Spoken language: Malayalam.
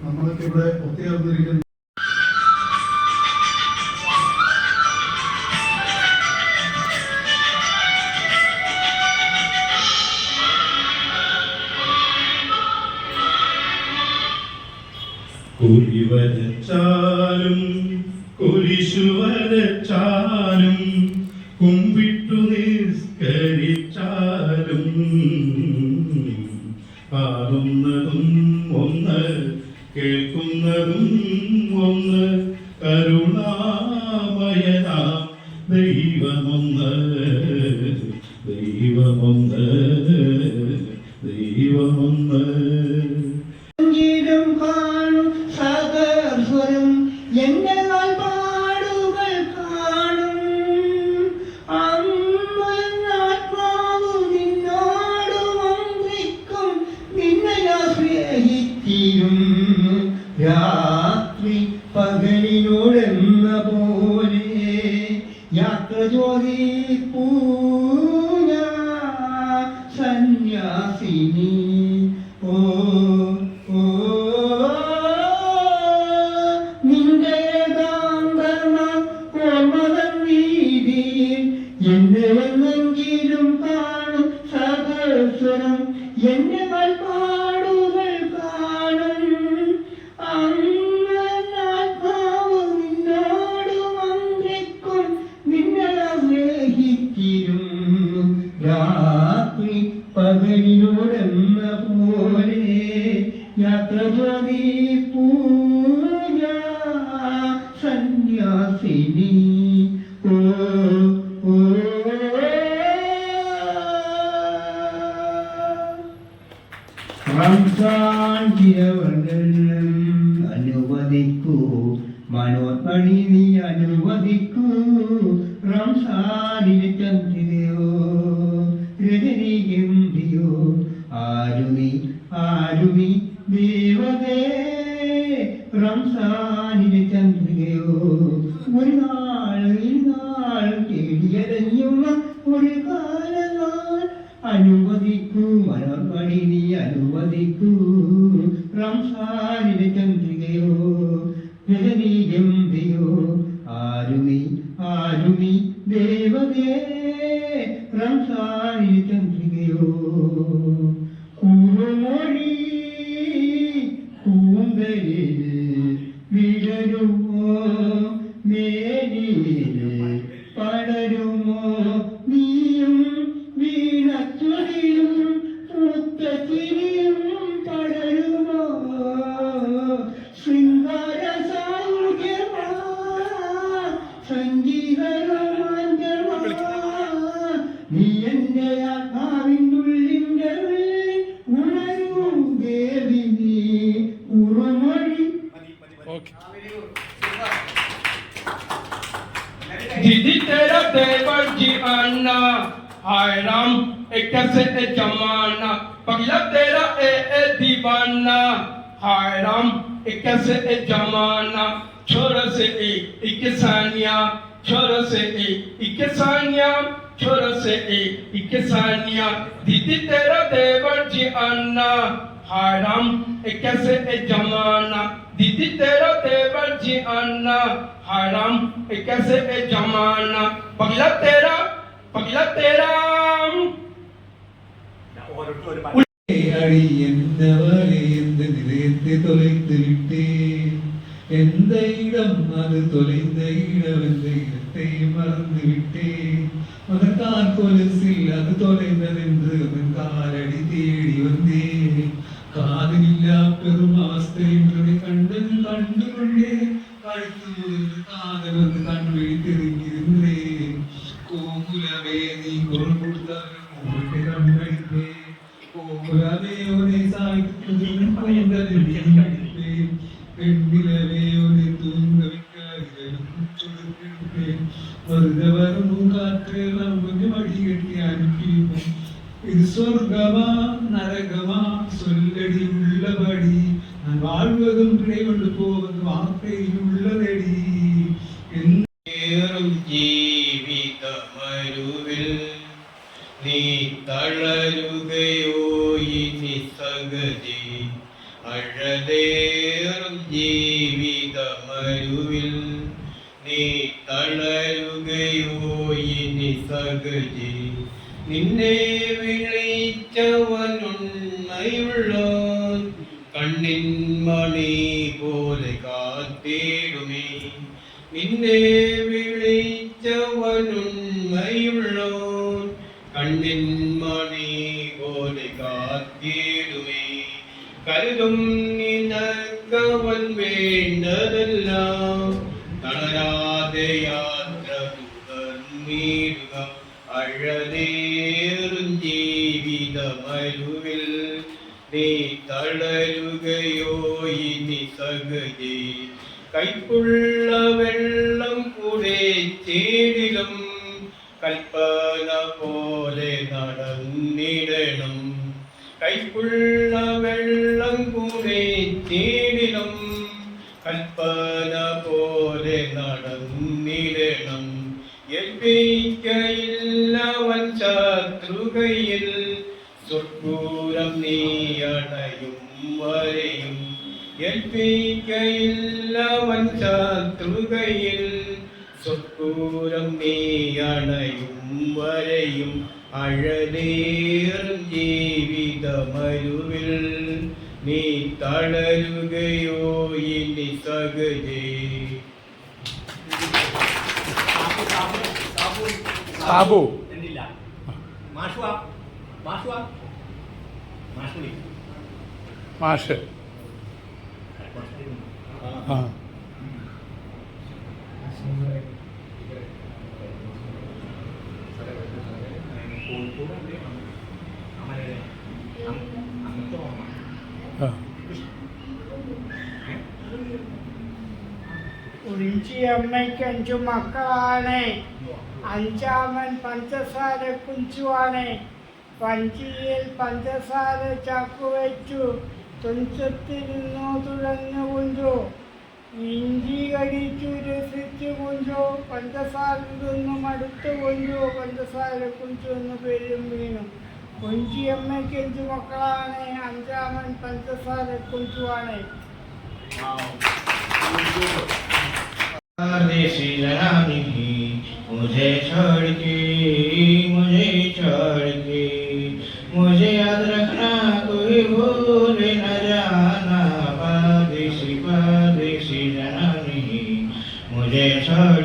നമ്മളൊക്കെ ഇവിടെ ഒത്തുചേർന്നിരിക്കുന്ന കുരിവരച്ചാലും കുരിശുവരച്ചാലും കുമ്പിട്ടു നിസ്കരിച്ചാലും കാണുന്നതും ഒന്ന് കേൾക്കുന്നതും ഒന്ന് കരുണാമയനാ ദൈവമൊന്ന് ദൈവമൊന്ന് ദൈവമൊന്ന് എന്റെ പാടുകൾ കാണും അമ്മാത്മാവ് നിന്നോട് മന്ത്രിക്കും നിന്നെ സ്നേഹിക്കും രാത്രി പകലിനോടെന്ന പോലെ യാത്ര ചോദിപ്പൂ സന്യാസിനി ഓ എന്നെങ്കിലും കാണും സഹസ്രം എന്നെ പാടുകൾ കാണും അന്നാത്മാവ് നിന്നോട് മന്ത്രിക്കും നിന്നെ സ്നേഹിക്കും രാത്രി പകലിനോടെന്ന പോലെ യാത്ര പൂജ സന്യാസിനി റംസാൻ ദിനവർണ്ണനം അനുവദിക്കൂ മനോത്മണി നീ അനുവദിക്കൂ റംസാനിലെ ചന്ദ്രികയോ രജനീകന്തിയോ ആരുമി ദേവതേ റംസാനിലെ ചന്ദ്രികയോ ഒരു നാൾ തേടിയതഞ്ഞുള്ള ഒരു കാലനാൾ അനുവദിക്കൂ മനോർമണി നീ അനുവദിക്കൂ റംസാനിലെ ചന്ദ്രികയോ രജനീഗന്ധിയോ ആരുമി ദേവതേ റംസാനിലെ ചന്ദ്രികയോ കുറുമൊഴി കൂന്തലിൽ വിടരുമോ മേനിയില് പടരുമോ നീയും വീണച്ചുടിയും മുത്തച്ചിരിയും പടരുമോ ശൃംഗാര സൗഖ്യമാ സംഗീതരോമാഞ്ചമാ നീ എന്റെ ആത്മാവിനുള്ളിൻ്റെ ഉണരൂ ദേവി നീ ഉറമൊഴി. दीदी तेरा देवर जी आना हाय राम एक कैसे ए जमाना पगला तेरा ए दीवाना हाय राम एक कैसे ए जमाना छोरा से एक सानिया छोरा से एक सानिया छोरा से एक सानिया दीदी तेरा देवर जी आना हाय राम एक कैसे ए जमाना दीदी तेरा देवर जी आना हाय राम एक कैसे ए जमाना पगला तेरा அழியந்தவரே எந்த நிலையத்தை தொலைத்து விட்டேன் எந்த இடம் அது தொலைந்த இடம் எந்த இடத்தை மறந்து விட்டேன் அதற்கான் கொலுசில் அது தொலைந்ததென்று அதன் காலடி தேடி வந்தேன் காதலில்லா பெரும் அவஸ்தை என்று கண்டுகொண்டே கழுத்து முதிர்ந்து காதல் வந்து கண் விழித்திருக்கிறேன் கோகுலமே நீ குரல் கொடுத்தாலும் உங்கள்கிட்ட கண்களிப்பேன் கோகுலமே ஒரே சாய்த்து கூந்தலில் பெண்ணிலவே ஒரு தூங்க வைக்கிறேன் வருதவரும் காற்று நாம் கொஞ்சம் அடிக்கட்டி அனுப்பிப்போம் இது சொர்க்கமா நரகமா சொல்லடி உள்ளபடி நான் வாழ்வதும் கிடைவண்டு போவதும் வார்த்தையில் உள்ளதடி ജീവിതമരുവിൽ നീ തളരുകയോ ഇനി സഗതി അഴലേ അഴലേറും ജീവിതമരുവിൽ നീ തളരുകയോ ഇനി സഹജി നിന്നെ വിളിച്ചവനുണ്ണയുള്ളോൻ കണ്ണിൻ മണി പോലെ കാത്തിടുമേ നിന്നെ വിളിച്ചവനുണ്ണയുള്ളോൻ കണ്ണിൻ മണി പോലെ കാത്തിടുമേ കരുതും നിനക്കവൻ വേണ്ടതെല്ലാം തളരാതെ യാത്ര തുടർന്നിടുക അഴലേറും ജീവിതമരുവിൽ നീ തളരുകയോ ഇനി സഹജേ കൈപ്പുള്ള വെള്ളം കൂടെ ചേടിലും കൽപ്പന പോലെ നടന്നിടണം കൈപ്പുള്ള വെള്ളം കൂടെ ചേടിലും കൽപ്പന പോലെ നടന്നിടണം ഏൽപ്പിക്കയില്ലവൻ ശത്രുകയിൽ സ്വർപ്പൂരം നീ അടയും വരെയും ഏൽപ്പിക്കയില്ലവൻ ശത്രുകയിൽ സ്വർപ്പൂരം നീ അണയും വരെയും അഴലേറും ജീവിതമരുവിൽ നീ തളരുകയോ ഇനി സഹജേ സാബു മാഷ് ആ കുഞ്ചിയമ്മയ്ക്ക് 5 മക്കളാണ്. അഞ്ചാമൻ പഞ്ചസാര കുഞ്ചുവാണ്. വഞ്ചിയിൽ പഞ്ചസാര ചാക്കുവെച്ചു തുഞ്ചത്തിരുന്നു തുഴഞ്ഞു കുഞ്ചു. ഇഞ്ചി കടിച്ചു രസിച്ചു കുഞ്ചു. പഞ്ചസാര തിന്നു മടുത്തു കുഞ്ചു. പഞ്ചസാര കുഞ്ചു എന്ന് പേരും വീണു. കുഞ്ചിയമ്മയ്ക്ക് 5 മക്കളാണ്. അഞ്ചാമൻ പഞ്ചസാര കുഞ്ചുവാണ്. मुझे छोड़ के मुझे याद रखना कोई भूल न जाना परदेसी परदेसी जनानी मुझे छोड़